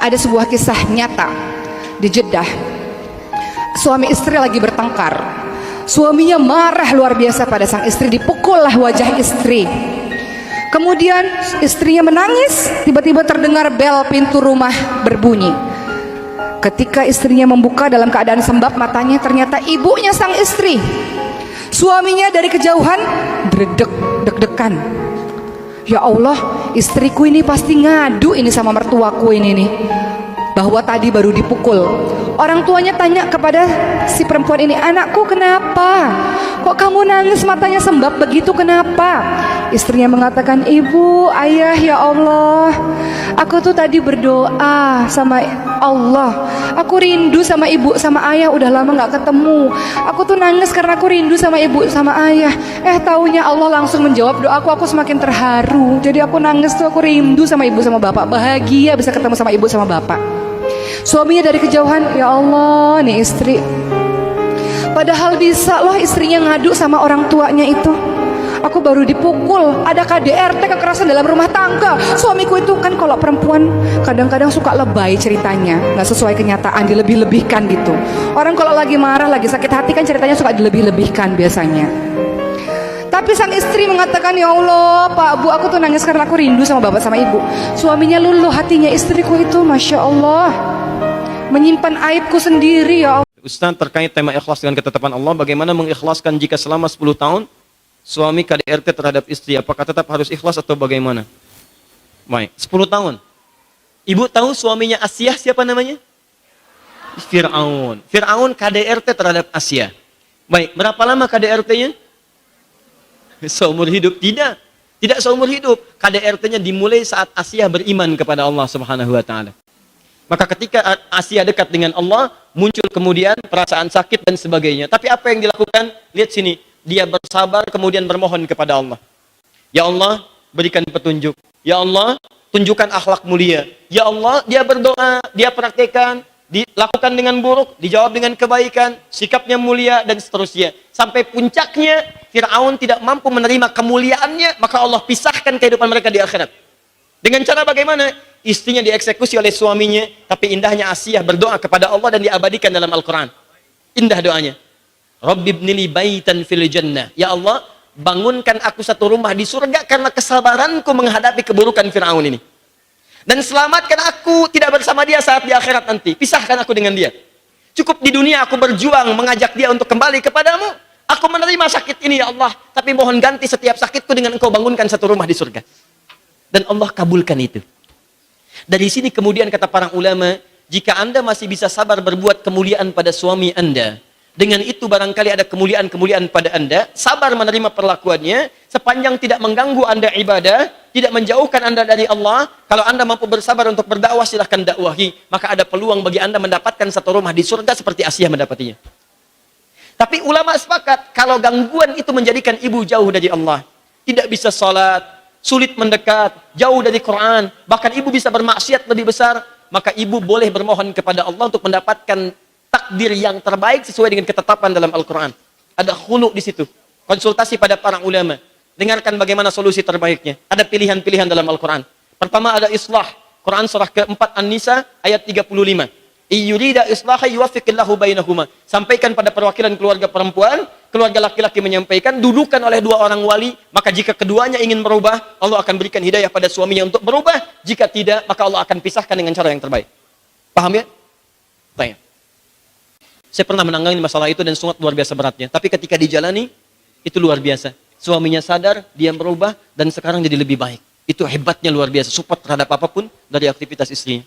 Ada sebuah kisah nyata di Jeddah. Suami istri lagi bertengkar. Suaminya marah luar biasa pada sang istri, dipukullah wajah istri. Kemudian istrinya menangis, tiba-tiba terdengar bel pintu rumah berbunyi. Ketika istrinya membuka dalam keadaan sembab matanya, ternyata ibunya sang istri. Suaminya dari kejauhan deg-degan. Ya Allah, istriku ini pasti ngadu ini sama mertuaku ini nih, bahwa tadi baru dipukul. Orang tuanya tanya kepada si perempuan ini, anakku kenapa? Kok kamu nangis matanya sembab begitu, kenapa? Istrinya mengatakan, ibu, ayah, ya Allah, aku tuh tadi berdoa sama Allah. Aku rindu sama ibu sama ayah, udah lama gak ketemu. Aku tuh nangis karena aku rindu sama ibu sama ayah. Taunya Allah langsung menjawab doaku, aku semakin terharu. Jadi aku nangis tuh, aku rindu sama ibu sama bapak, bahagia bisa ketemu sama ibu sama bapak. Suaminya dari kejauhan, ya Allah, nih istri. Padahal bisa loh istrinya ngadu sama orang tuanya itu. Aku baru dipukul, ada KDRT, kekerasan dalam rumah tangga. Suamiku itu kan kalau perempuan kadang-kadang suka lebay ceritanya, nggak sesuai kenyataan, dilebih-lebihkan gitu. Orang kalau lagi marah, lagi sakit hati kan ceritanya suka dilebih-lebihkan biasanya. Tapi sang istri mengatakan, ya Allah Pak Bu, aku tuh nangis karena aku rindu sama bapak sama ibu. Suaminya luluh hatinya, istriku itu Masya Allah menyimpan aibku sendiri, ya Allah. Ustaz, terkait tema ikhlas dengan ketetapan Allah, bagaimana mengikhlaskan jika selama 10 tahun suami KDRT terhadap istri, apakah tetap harus ikhlas atau bagaimana? Baik, 10 tahun. Ibu tahu suaminya Asiyah siapa namanya? Fir'aun. Fir'aun KDRT terhadap Asiyah. Baik, berapa lama KDRT-nya? Seumur hidup. Tidak seumur hidup. KDRT-nya dimulai saat Asiyah beriman kepada Allah Subhanahu wa taala. Maka ketika Asiyah dekat dengan Allah, muncul kemudian perasaan sakit dan sebagainya. Tapi apa yang dilakukan? Lihat sini. Dia bersabar kemudian bermohon kepada Allah. Ya Allah, berikan petunjuk. Ya Allah, tunjukkan akhlak mulia. Ya Allah, dia berdoa, dia praktekkan, dilakukan dengan buruk, dijawab dengan kebaikan, sikapnya mulia dan seterusnya. Sampai puncaknya Fir'aun tidak mampu menerima kemuliaannya, maka Allah pisahkan kehidupan mereka di akhirat. Dengan cara bagaimana? Istrinya dieksekusi oleh suaminya, tapi indahnya Asiyah berdoa kepada Allah dan diabadikan dalam Al-Quran. Indah doanya. Rabbi ibnili baitan fil jannah. Ya Allah, bangunkan aku satu rumah di surga karena kesabaranku menghadapi keburukan Fir'aun ini. Dan selamatkan aku tidak bersama dia saat di akhirat nanti. Pisahkan aku dengan dia. Cukup di dunia aku berjuang mengajak dia untuk kembali kepadamu. Aku menerima sakit ini ya Allah. Tapi mohon ganti setiap sakitku dengan engkau bangunkan satu rumah di surga. Dan Allah kabulkan itu. Dari sini kemudian kata para ulama, jika Anda masih bisa sabar berbuat kemuliaan pada suami Anda, dengan itu barangkali ada kemuliaan-kemuliaan pada Anda, sabar menerima perlakuannya, sepanjang tidak mengganggu Anda ibadah, tidak menjauhkan Anda dari Allah. Kalau Anda mampu bersabar untuk berdakwah, silahkan dakwahi. Maka ada peluang bagi Anda mendapatkan satu rumah di surga seperti Asiyah mendapatinya. Tapi ulama sepakat, kalau gangguan itu menjadikan ibu jauh dari Allah, tidak bisa sholat, sulit mendekat, jauh dari Quran, bahkan ibu bisa bermaksiat lebih besar, maka ibu boleh bermohon kepada Allah untuk mendapatkan takdir yang terbaik sesuai dengan ketetapan dalam Al-Quran. Ada khulu di situ. Konsultasi pada para ulama. Dengarkan bagaimana solusi terbaiknya. Ada pilihan-pilihan dalam Al-Quran. Pertama ada islah. Quran surah ke-4 An-Nisa ayat 35. Iyurida islaha yuwafiqillahu bainahuma. Sampaikan pada perwakilan keluarga perempuan, keluarga laki-laki menyampaikan, dudukan oleh dua orang wali, maka jika keduanya ingin berubah, Allah akan berikan hidayah pada suaminya untuk berubah. Jika tidak, maka Allah akan pisahkan dengan cara yang terbaik. Paham ya? Tanya. Saya pernah menangani masalah itu dan sangat luar biasa beratnya. Tapi ketika dijalani, itu luar biasa. Suaminya sadar, dia berubah, dan sekarang jadi lebih baik. Itu hebatnya luar biasa. Support terhadap apapun dari aktivitas istrinya.